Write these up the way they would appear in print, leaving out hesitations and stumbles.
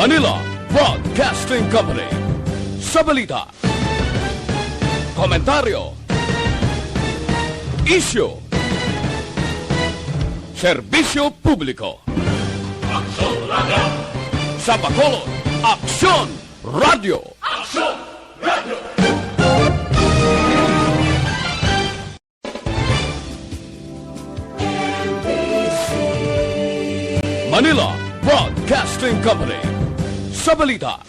Manila Broadcasting Company. Sa balita, komentaryo, isyu, serbisyo publiko. Aksyon Radio! Sa Bacolod, Aksyon Radio! Aksyon Radio! Manila Broadcasting Company. Sa balita,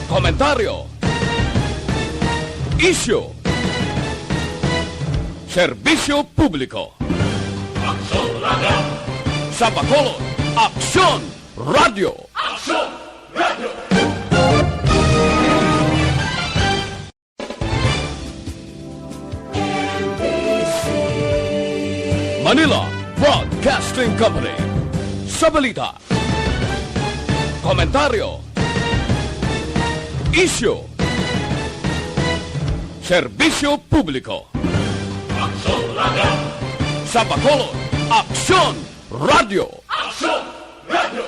komentaryo, isyu, serbisyo publiko. Aksyon Radio! Sa Bacolod, Aksyon Radio! Aksyon Radio! Manila Broadcasting Company. Sa balita, komentaryo, isyu, serbisyo publiko. Aksyon Radio! Sa Bacolod, Aksyon Radio! Aksyon Radio!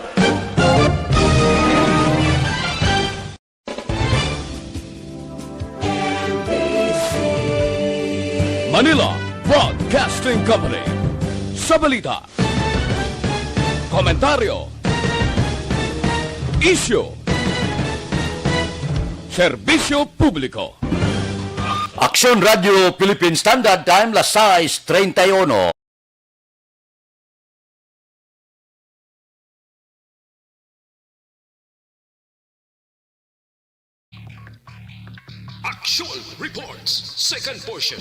Manila Broadcasting Company. Sa balita, komentaryo, isyu, serbisyo publiko. Aksyon Radio Philippine Standard Time, las 6:31. Actual Reports, second portion.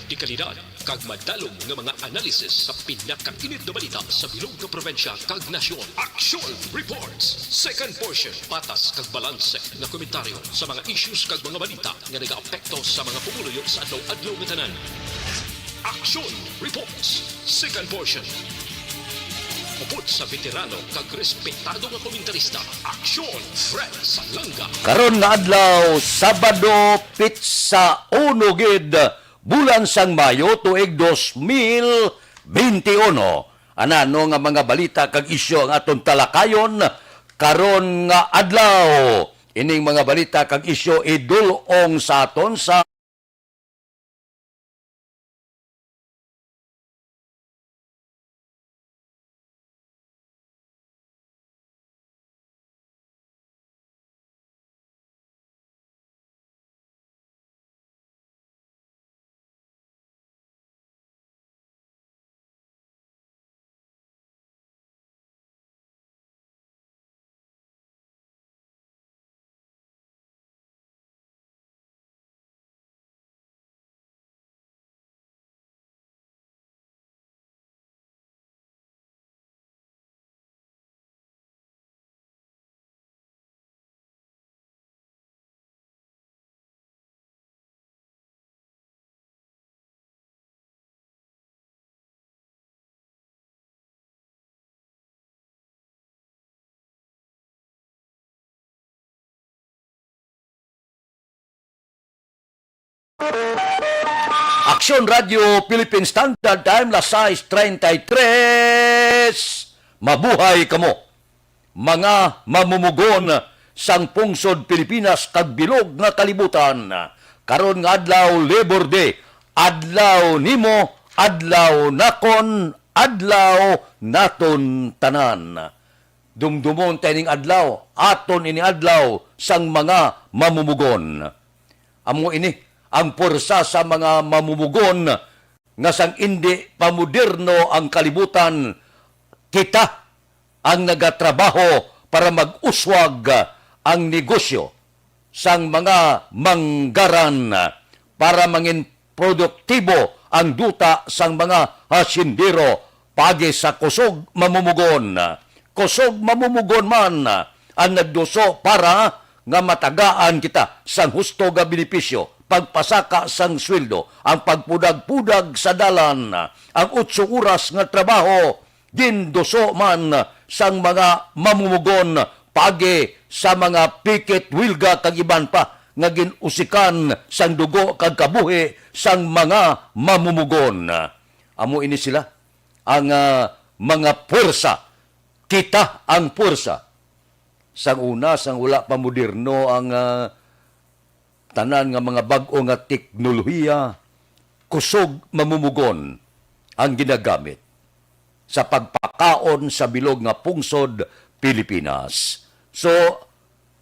Di kalidad, kag madalong nga mga analisis sa pinakainit na balita sa bilog na probinsya kag nasyon. Actual Reports, second portion. Patas kag balanse nga komentaryo sa mga issues kag mga balita nga nagaapekto sa mga pumuluyo sa adlaw-adlaw nga tanan. Action Reports, second portion. Upod sa veterano kag respetado nga komentarista, Aksyon Fred Salanga. Karon nga adlaw, Sabado, Pitsa, Unugid, bulan sang Mayo, tuig 2021. Anano nga mga balita kag isyo ang aton talakayon karon nga adlaw. Ining mga balita kag isyo idulong sa aton sa Aksyon Radio Philippine Standard Time, las 6:33. Mabuhay kamo, mga mamumugon sang pungsod Pilipinas kag bilog nga kalibutan. Karon nga adlaw Labor Day, adlaw nimo, adlaw nakon, adlaw naton tanan. Dumdumon taning adlaw, aton ini adlaw sang mga mamumugon. Amo ini ang porsa sa mga mamumugon nga sang indi pamoderno ang kalibutan, kita ang nagatrabaho para mag-uswag ang negosyo sang mga manggaran para mangin produktibo ang duta sang mga hasindero pagi sa kusog mamumugon. Kusog mamumugon man ang nagduso para nga matagaan kita sang husto nga benepisyo, pagpasaka sang sweldo, ang pagpudag-pudag sa dalan, ang 8 oras nga trabaho, ginduso man sang mga mamumugon pagi sa mga piket wilga kag iban pa nga ginusikan sang dugo kag kabuhi sang mga mamumugon. Amo ini sila ang mga puwersa. Kita ang puwersa sang una, sang wala pa moderno ang tanan nga mga bag-o nga teknolohiya, kusog mamumugon ang ginagamit sa pagpakaon sa bilog nga pungsod Pilipinas. So,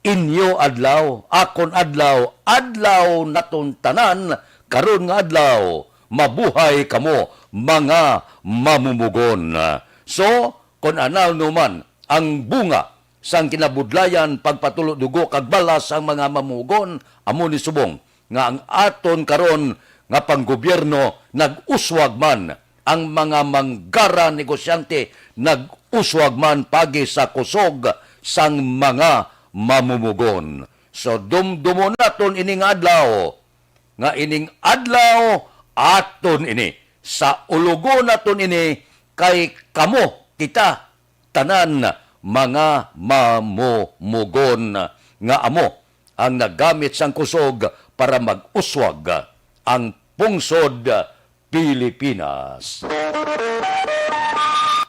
inyo adlaw, akon adlaw, adlaw naton tanan, karon nga adlaw, mabuhay kamo, mga mamumugon. So, kung anaw numan ang bunga sang kinabudlayan pagpatulo dugo kag balas ang mga mamumugon, amo ni subong nga ang aton karon nga panggobyerno nag-uswag man, ang mga manggara negosyante nag-uswag man pagi sa kusog sang mga mamumugon. So dumdumo naton ining adlaw, nga ining adlaw aton ini, sa ulugo naton ini kay kamo kita tanan mga mamumugon nga amo ang nagamit sang kusog para mag-uswag ang pungsod Pilipinas.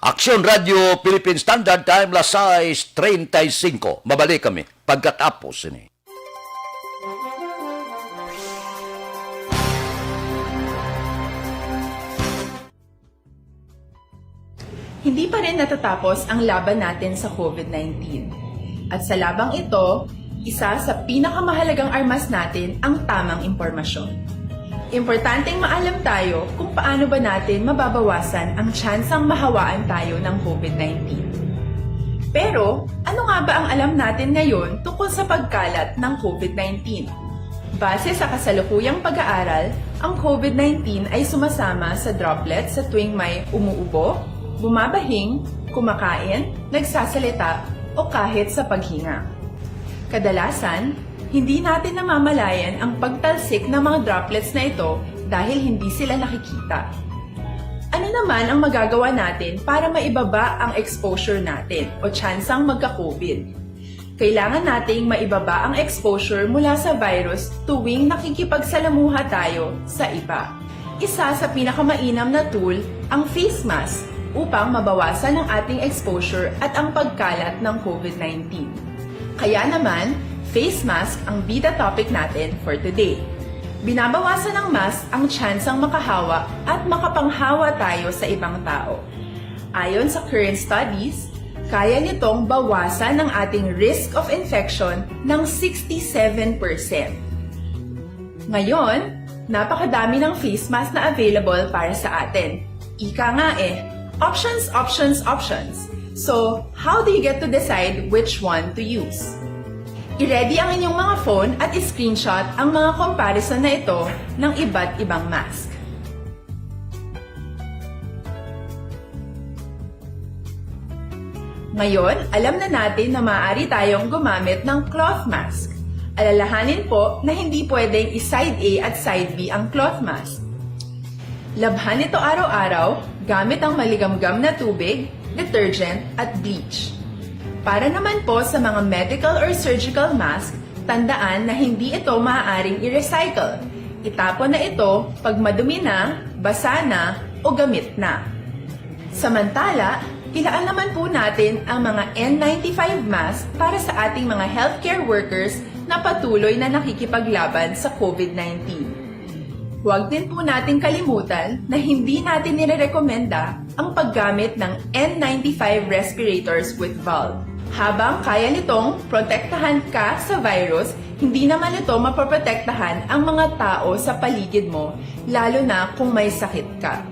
Aksyon Radio Philippine Standard Time, las 6:35. Mabalik kami pagkatapos ini. Hindi pa rin natatapos ang laban natin sa COVID-19. At sa labang ito, isa sa pinakamahalagang armas natin ang tamang impormasyon. Importanteng maalam tayo kung paano ba natin mababawasan ang tsansang mahawaan tayo ng COVID-19. Pero, ano nga ba ang alam natin ngayon tungkol sa pagkalat ng COVID-19? Base sa kasalukuyang pag-aaral, ang COVID-19 ay sumasama sa droplets sa tuwing may umuubo, bumabahing, kumakain, nagsasalita, o kahit sa paghinga. Kadalasan, hindi natin namamalayan ang pagtalsik ng mga droplets na ito dahil hindi sila nakikita. Ano naman ang magagawa natin para maibaba ang exposure natin o tsansang magka-COVID? Kailangan nating maibaba ang exposure mula sa virus tuwing nakikipagsalamuha tayo sa iba. Isa sa pinakamainam na tool ang face mask upang mabawasan ang ating exposure at ang pagkalat ng COVID-19. Kaya naman, face mask ang bida topic natin for today. Binabawasan ng mask ang tsansang makahawa at makapanghawa tayo sa ibang tao. Ayon sa current studies, kaya nitong bawasan ang ating risk of infection ng 67%. Ngayon, napakadami ng face mask na available para sa atin. Ika nga options, options, options. So, how do you get to decide which one to use? I-ready ang inyong mga phone at i-screenshot ang mga comparison na ito ng iba't ibang mask. Ngayon, alam na natin na maaari tayong gumamit ng cloth mask. Alalahanin po na hindi pwedeng i-side A at side B ang cloth mask. Labhan ito araw-araw gamit ang maligamgam na tubig, detergent at bleach. Para naman po sa mga medical or surgical mask, tandaan na hindi ito maaaring i-recycle. Itapon na ito pag madumi na, basa na, o gamit na. Samantala, ilaan naman po natin ang mga N95 mask para sa ating mga healthcare workers na patuloy na nakikipaglaban sa COVID-19. Huwag din po nating kalimutan na hindi natin nirerekomenda ang paggamit ng N95 respirators with valve. Habang kaya nitong protektahan ka sa virus, hindi naman ito mapoprotektahan ang mga tao sa paligid mo, lalo na kung may sakit ka.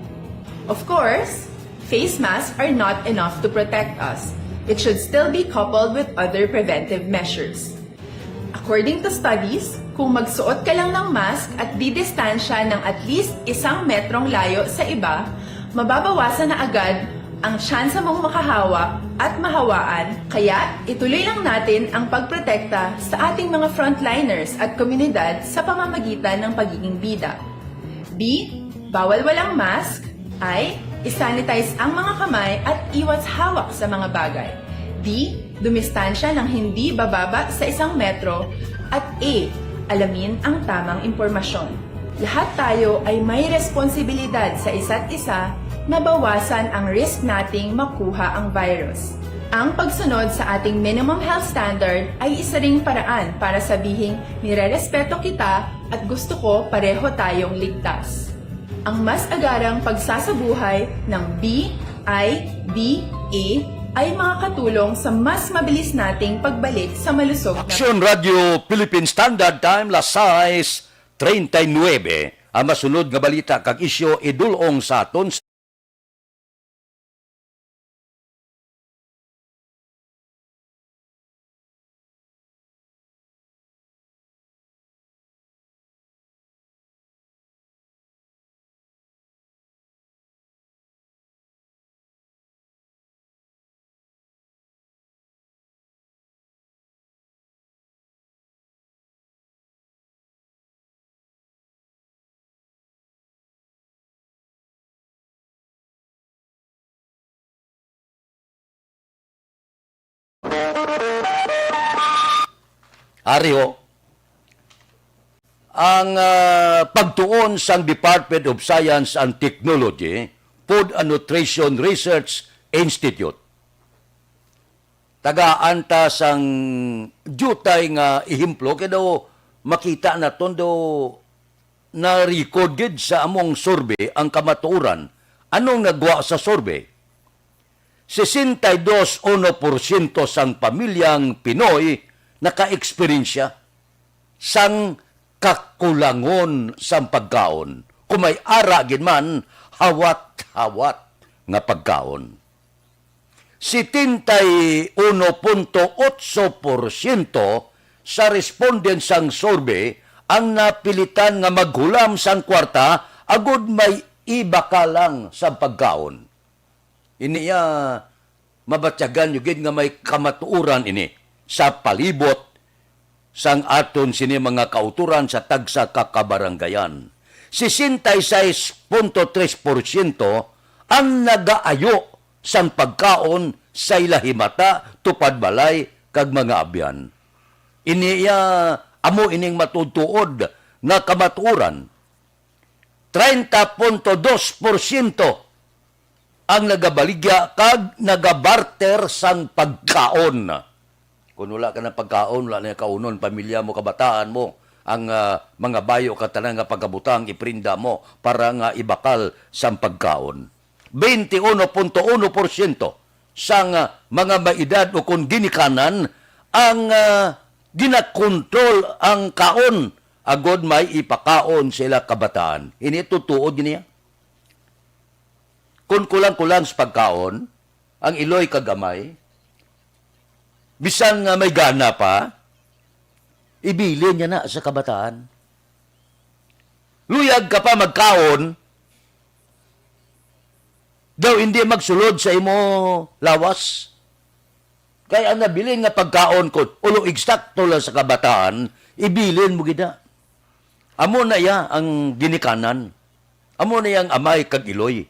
Of course, face masks are not enough to protect us. It should still be coupled with other preventive measures. According to studies, kung magsuot ka lang ng mask at didistansya ng at least 1 metrong layo sa iba, mababawasan na agad ang tsansa mong makahawa at mahawaan, kaya ituloy lang natin ang pagprotekta sa ating mga frontliners at komunidad sa pamamagitan ng pagiging bida. B. Bawal walang mask. I. Isanitize ang mga kamay at iwas hawak sa mga bagay. D. Dumistansya ng hindi bababa sa 1 metro. At A. Alamin ang tamang impormasyon. Lahat tayo ay may responsibilidad sa isa't isa na bawasan ang risk nating makuha ang virus. Ang pagsunod sa ating minimum health standard ay isa ring paraan para sabihing nirerespeto kita at gusto ko pareho tayong ligtas. Ang mas agarang pagsasabuhay ng BIDA ay makakatulong sa mas mabilis nating pagbalik sa malusog na Aksyon Radio Philippine Standard Time, las 6:39. Ang masunod nga balita kag isyo idulong sa aton Ariho, ang pagtuon sang Department of Science and Technology, Food and Nutrition Research Institute. Tagaan-ta sang jutay nga ihimplo, kaya daw makita na tondo na-record gid sa among survey ang kamatuoran. Anong nagwa sa survey? 62% sang pamilyang Pinoy naka-eksperyensya sang kakulangon sang pagkaon. Kung may ara gid man, hawat-hawat nga pagkaon. 71.8% sa respondents sang survey ang napilitan nga maghulam sang kwarta agud may iba ka lang sa pagkaon. Iniya mabatyagan yung gid nga may kamatuuran ini sa palibot sang aton sini mga kauturan sa tagsa kakabaranggayan. 66.3% ang nagaayo sang pagkaon sa ilahimata, tupad balay, kag mga abyan. Iniya amo ining matutuod nga kamatuuran. 30.2% ang nagabaligya kag nagabarter sang pagkaon. Kung wala ka ng pagkaon, wala na kaunon, pamilya mo, kabataan mo, ang mga bayo katanang nga pagkabutang iprinda mo para nga ibakal sang pagkaon. 21.1% sang mga maedad o kung ginikanan ang ginakontrol ang kaon agod may ipakaon sila kabataan. Ini tutuod niya. Kung kulang-kulang sa pagkaon, ang iloy kagamay, bisan nga may gana pa, ibili niya na sa kabataan. Luyag ka pa magkaon, daw hindi magsulod sa imo lawas. Kaya ang nabilin nga pagkaon ko, ulo eksakto lang sa kabataan, ibilin mo gida. Amo na ya ang ginikanan. Amo na yang amay kag iloy.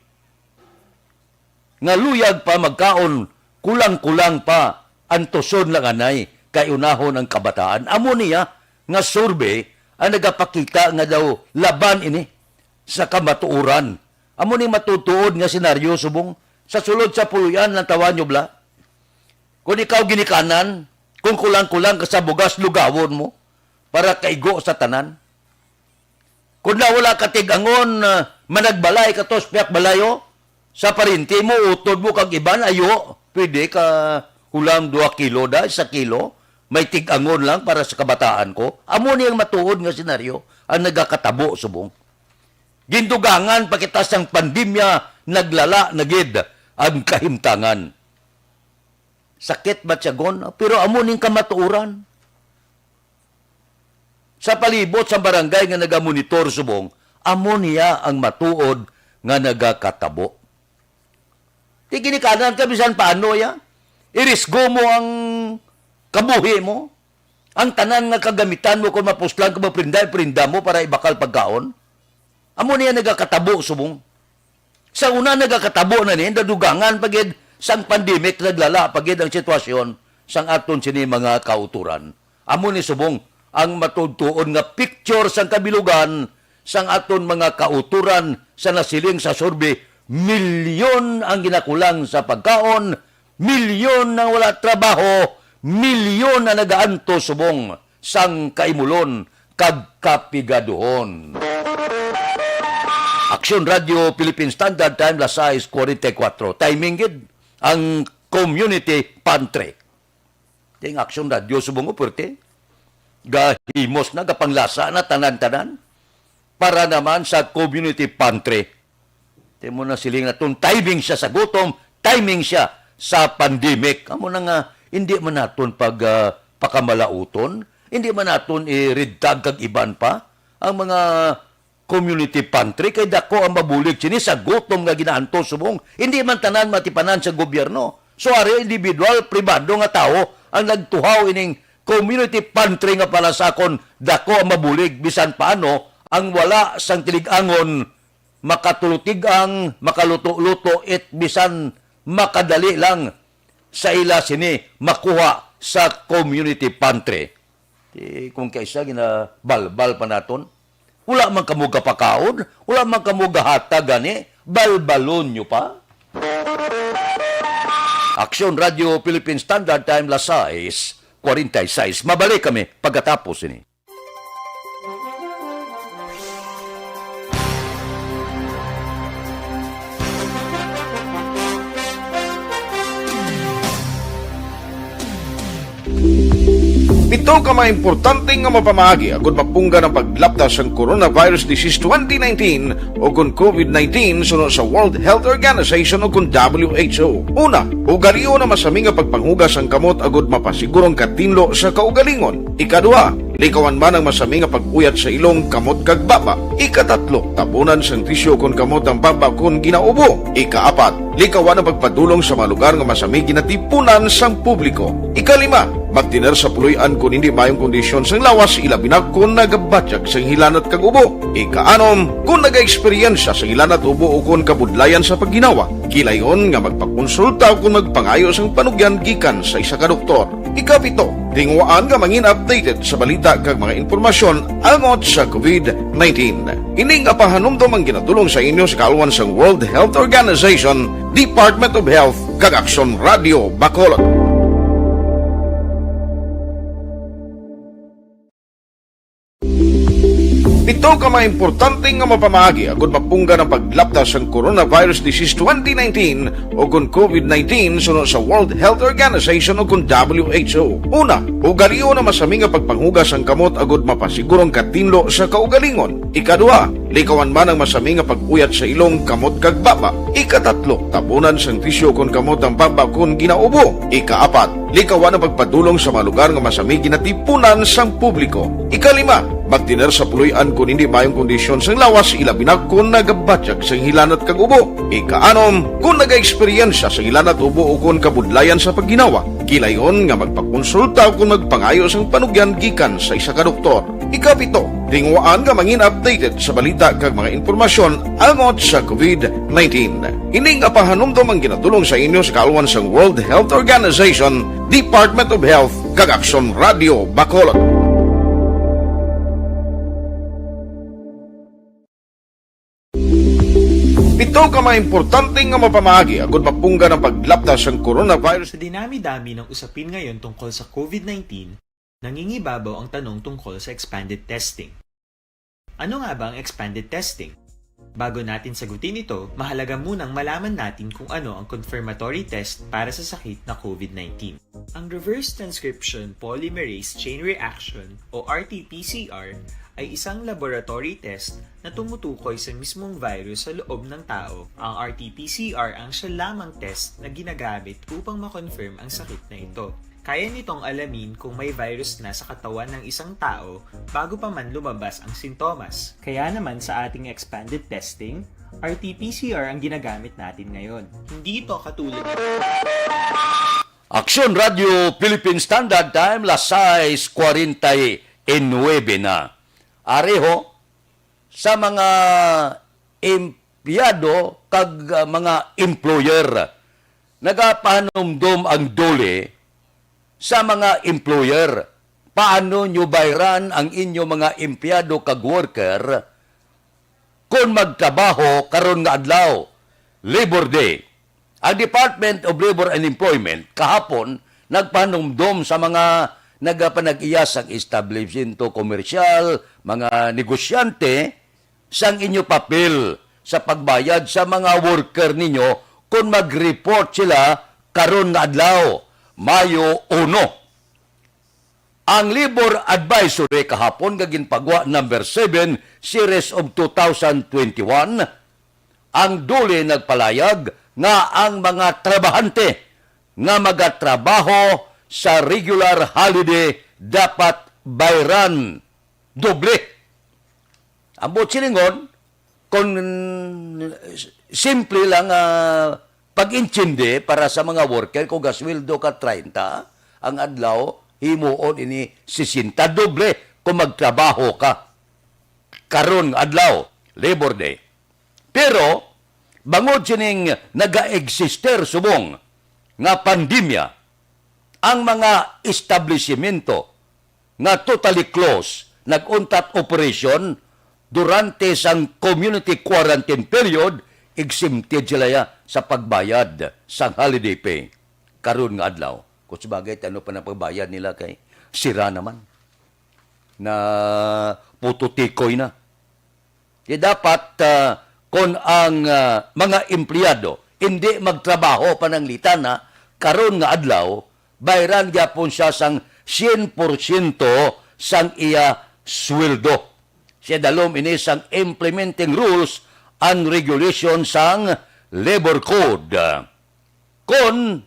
Nga luyag pa magkaon, kulang-kulang pa ang tuson lang anay, kay unahon ang kabataan. Amo niya nga survey ang nagapakita nga daw laban ini sa kamatuuran. Amo ni matutuod nga senaryo subong sa sulod sa puluyan ng tawan nyo bla. Kung ikaw ginikanan, kung kulang-kulang ka sa bugas, lugawon mo para kaigo sa tanan. Kung nawala ka tigangon, managbalay ka tos piyak balayo, sa parinti mo, utod mo kag iban, ayo, pwede ka hulam 2 kilo da, 1 kilo, may tigangon lang para sa kabataan ko. Amo niyang matuod nga senaryo ang nagakatabo subong. Gindugangan pakitas ng pandemya, naglala nagid ang kahimtangan. Sakit ba tiyagon? Pero amo ning kamatuuran. Sa palibot sa barangay nga nagamonitor subong, amo niya ang matuod nga nagakatabo. Di ginikanan ka bisan paano ya? Irisgo mo ang kabuhi mo. Ang tanan nga kagamitan mo kung mapuslan ka maprinda mo para ibakal pagkaon. Amo niya nagakatabo subong. Sa una nagakatabo na niya, dadugangan pagid sang pandemic naglala pagid ang sitwasyon sang aton sini mga kauturan. Amo ni subong ang matudtuon nga picture sang kabilugan sang aton mga kauturan sa nasiling sa survey, milyon ang ginakulang sa pagkaon, milyon na wala trabaho, milyon na nagaanto subong sang kaimulon kag kapigaduhon. Aksyon Radio Philippine Standard Time las 6:44. Timing gid ang community pantry. Ting Aksyon Radio subong uperte. Gahimos na gapanglasa na tanan-tanan para naman sa community pantry. Temo na siling naton timing siya sa gutom, timing siya sa pandemic. Amo na nga hindi man naton pakamalauton, hindi man naton iridtag kag iban pa ang mga community pantry kay dako ang mabulig sini sa gutom nga ginaanto subong. Hindi man tanan matipanan sa gobyerno. So ari individual pribado nga tao ang nagtuhaw ining community pantry nga pala sakon dako ang mabulig bisan paano ang wala sang tiligangon makatulutigang, makaluto-luto it bisan makadali lang sa ila sini makuha sa community pantry. Kung kaisa ginabalbal pa naton, wala man kamo gapakaon, wala man kamo gahatag gani, balbalon nyo pa. Aksyon Radio Philippine Standard Time las 6:46. Mabalik kami pagkatapos ini. Ito ka mga importante nga mapamagi agud mapungga ng paglaptas ang Coronavirus Disease 2019 o kung COVID-19 sunod sa World Health Organization o kung WHO. Una, ugaliyo na masami nga pagpanghugas ang kamot agud mapasigurong katinlo sa kaugalingon. Ikadua, likawan man ang masami nga pag-uyat sa ilong kamot kag baba. Ikatatlo, tabunan sang tisyo kung kamot ang baba kung ginaubo. Ikaapat, likawan ang pagpadulong sa mga lugar nga masami ginatipunan sang publiko. Ikalima, magtiner sa puluyan kung hindi mayong kondisyon sang lawas ilabi na kung nagabatyag sang hilanat kag ubo. Ikaanom, kung naga-eksperyensya sa hilanat ubo o kung kabudlayan sa pagginawa. Kilayon nga magpakonsulta kung magpangayo sang panugyan gikan sa isa ka doktor. Ikapito, tingwaan nga mangin updated sa balita kag mga impormasyon angot sa COVID-19. Ining apahanumdom ang ginatulong sa inyo sa kaluan sang World Health Organization, Department of Health kag Aksyon Radio Bacolod. Ito ka mga importante nga mapamagi agud mapungga ng paglaptas ang Coronavirus Disease 2019 o kung COVID-19 sunod sa World Health Organization o kung WHO. Una, ugaliyo na masami nga pagpanghugas ang kamot agud mapasigurong katinlo sa kaugalingon. Ikadua, likawan man ang masami nga pag-uyat sa ilong kamot kag baba. Ikatatlo, tabunan sang tisyo kung kamot ang baba kung ginaubo. Ikaapat, likawan ang pagpadulong sa mga lugar nga masami ginatipunan sang publiko. Ikalima, magtiner sa puluyan kung hindi mayong kondisyon sang lawas ilabi na kung nagabatyag sang hilanat kag ubo. Ikaanom, kung naga-eksperyensya sa hilanat ubo o kung kabudlayan sa pagginawa. Kilayon nga magpakonsulta kung magpangayo sang panugyan gikan sa isa ka doktor. Ikapito, tingwaan nga mangin updated sa balita kag mga impormasyon angot sa COVID-19. Ining apahanumdom ang ginatulong sa inyo sa kaluan sang World Health Organization, Department of Health kag Aksyon Radio Bacolod. Ito ka mga importante nga mapamagi agud mapungga ng paglaptas ang coronavirus. Sa dinami-dami ng usapin ngayon tungkol sa COVID-19, nangingibabaw ang tanong tungkol sa expanded testing. Ano nga ba ang expanded testing? Bago natin sagutin ito, mahalaga munang malaman natin kung ano ang confirmatory test para sa sakit na COVID-19. Ang Reverse Transcription Polymerase Chain Reaction o RT-PCR ay isang laboratory test na tumutukoy sa mismong virus sa loob ng tao. Ang RT-PCR ang siya lamang test na ginagamit upang makonfirm ang sakit na ito. Kaya nitong alamin kung may virus na sa katawan ng isang tao bago pa man lumabas ang sintomas. Kaya naman sa ating expanded testing, RT-PCR ang ginagamit natin ngayon. Hindi ito katulad ng Aksyon Radio Philippine Standard Time las 6:49 na. Areho sa mga empleyado kag mga employer nagapahanumdom ang dole sa mga employer. Paano nyo bayaran ang inyo mga empleyado kag worker kung magtrabaho karon nga adlaw, Labor Day, Ang Department of Labor and Employment kahapon nagpanumdom sa mga nagapanag-iyas ang establishmento komersyal, mga negosyante, sang inyo papel sa pagbayad sa mga worker ninyo kung mag-report sila karon nga adlaw, Mayo 1. Ang Labor Advisory kahapon nga ginpagwa number 7 series of 2021 ang duli nagpalayag nga ang mga trabahante nga magatrabaho sa regular holiday dapat bayran doble. Ambot silingon, kung simple lang pag-intindi para sa mga worker, kung gasweldo ka 30, ang adlaw, himuon ini 60 doble kung magtrabaho ka. Karon adlaw, Labor Day. Pero, bangod sining naga-exister subong nga pandemya, ang mga establishmento nga totally closed, nag-untat operation durante sang community quarantine period, exempted sila ya sa pagbayad sa holiday pay. Karon nga adlaw, kung sabagay, ano pa na pagbayad nila kay sira naman na pututikoy na. Kaya dapat kung ang mga empleyado hindi magtrabaho pananglitan na karon nga adlaw, bayran gyapon siya sang 100% sang iya sweldo. Siya dalom ini sang implementing rules and regulations sang labor code. Kung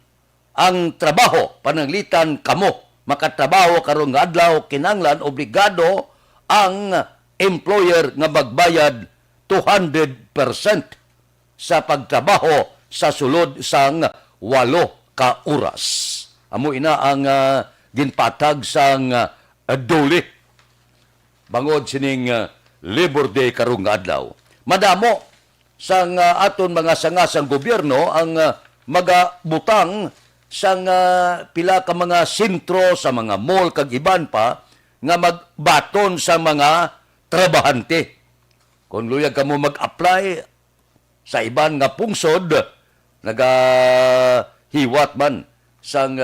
ang trabaho pananglitan kamo makatrabaho karon nga adlaw, kinanglan obligado ang employer nga magbayad 200% sa pagtrabaho sa sulod sang 8 ka oras. Amo ina ang ginpatag sang duli bangod sining Labor Day karong nga adlaw. Madamo sang aton mga sanga sang gobyerno ang magabutang sang pila ka mga sentro sa mga mall kag iban pa nga magbaton sa mga trabahante. Kung luyag ka mo mag-apply sa iban nga pungsod, nagahiwat man sang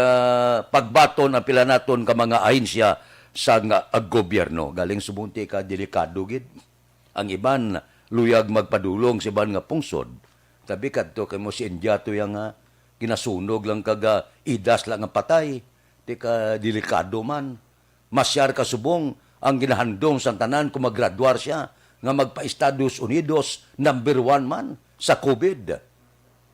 pagbaton ang pila naton ka mga ahensya sa gobyerno. Galing subunti ka, delikado gid. Ang iban, luyag magpadulong sa iban nga pungsod. Tabi ka to, kay mo si Indiato yung ginasunog lang kaga idas lang ang patay. Di ka delikado man. Masyar ka subong ang ginahandong sa tanan kung maggraduar siya nga magpa-Estados Unidos number 1 man sa COVID.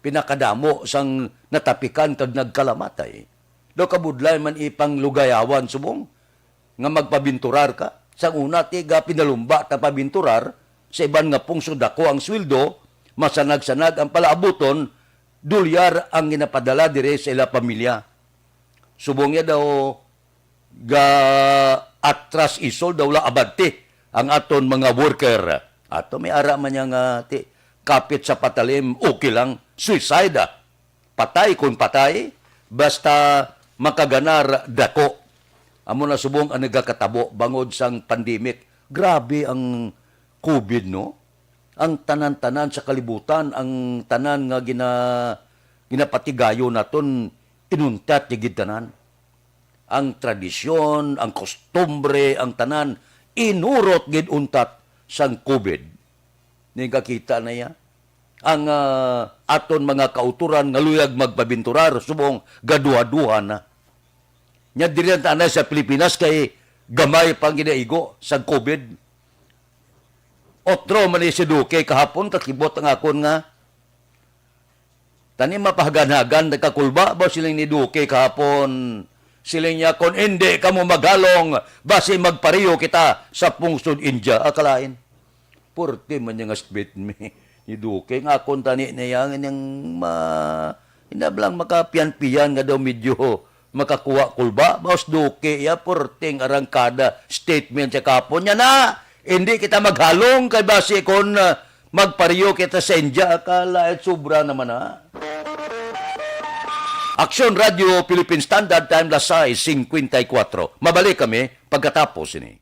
Pinakadamo sang natapikan kag nagkalamatay. Do kabudlay man ipang lugayawan subong nga magpabinturar ka. Sa una tiga pinalumba ta pabinturar sa iban nga pungsod dako ang sweldo, masanag-sanag ang palaabuton, dolyar ang ginapadala dire sa ila pamilya. Subong ya daw ga atras isol daw la abante ang aton mga worker. Ato may ara man yang kapit sa patalim, okay lang, suicide. Patay kung patay, basta makaganar dako. Amo na subong ang nagakatabo bangod sang pandemic. Grabe ang COVID, no? Ang tanan-tanan sa kalibutan, ang tanan nga ginapatigayo naton inuntat gid tanan. Ang tradisyon, ang kostumbre, ang tanan inurot gid untat sang COVID. Ning kakita na ya. Ang aton mga kauturan nga luyag magpabinturar subong gaduha-duha na. Nya diri na sa Pilipinas kay gamay pang ginaigo sa COVID. Otro man si Duque kahapon kakibot ang akon nga tani mapahagan-hagan nagkakulba ba siling ni Duque kahapon. Siling niya kon hindi ka mo magalong base magpariyo kita sa pungsod India akalain. Purti man yung asbit ni Duque nga akon tani niya yang inablang makapian-pian nga daw medyo makakuha kulba, Boss Duque, ya, porting arangkada statement sa kapon niya na, hindi kita maghalong kay base kon magpariyo kita sa India, akala at sobra naman ha. Aksyon Radio Philippine Standard Time Lasay 54. Mabalik kami pagkatapos ini.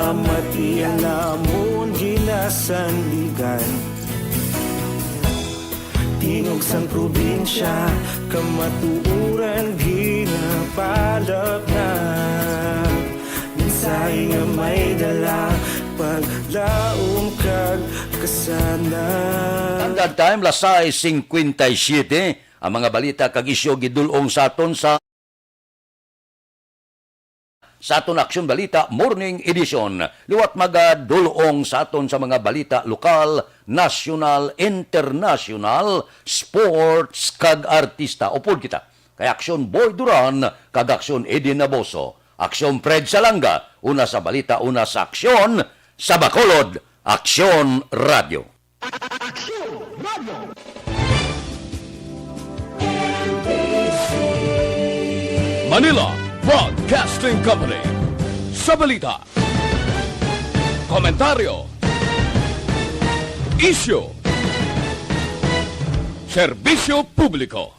pamati alamon ginasandigan Tingog sang probinsya kamatuuran ginapalap na Minsay nga may dala paglaom kag kasanan Standard time, lasay 57. Ang mga balita kag isyo gidulong sa aton sa aton Aksyon Balita Morning Edition. Liwat magadulong sa aton sa mga balita lokal, national, international, sports kag artista. Upod kita kay Aksyon Boy Duran kag Aksyon Eddie Naboso. Aksyon Fred Salanga, una sa balita, una sa aksyon, sa Bacolod, Aksyon Radio. Manila Broadcasting Company. Sa balita, komentaryo, isyu, serbisyo publiko.